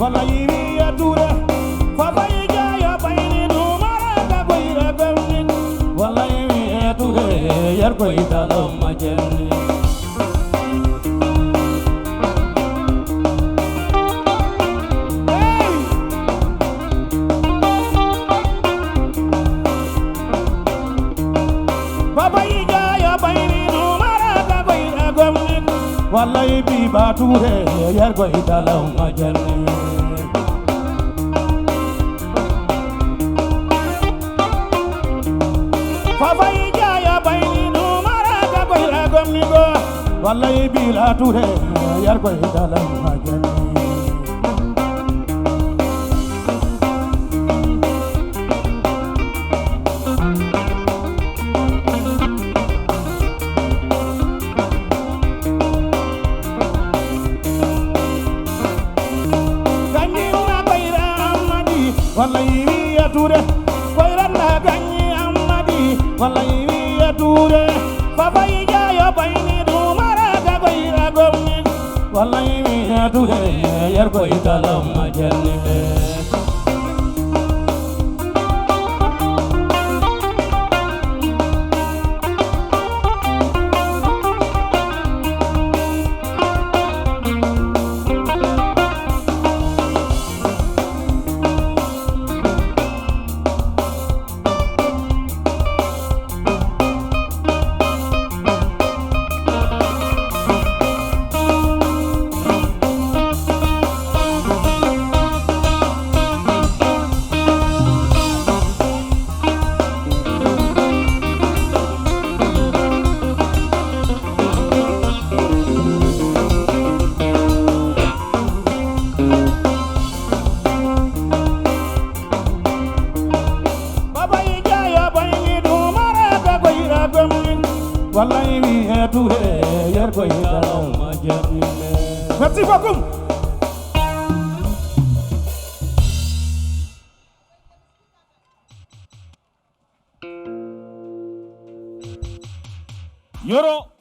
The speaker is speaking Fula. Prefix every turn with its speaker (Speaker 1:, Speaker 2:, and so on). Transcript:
Speaker 1: wallahi mi ya Touré Papa yi jaya bayni du maraka koy ragami wallahi mi ya Touré yar koy dalam majelni wallahi bi ba Touré yar koy dalaw ma janni Fafa yi jaaya bayni no maraka koy ragam ni go wallahi bi la Touré yar koy dalaw ma janni wallahi mi ya Touré koyranda ganyi amadi wallahi mi ya Touré Papa yi jaya bayni du maraka koy ragam ni wallahi mi ya Touré yar koy dalam ma janni wallahi mi ya Touré yar koy dalaw ma janni merci beaucoup Yoro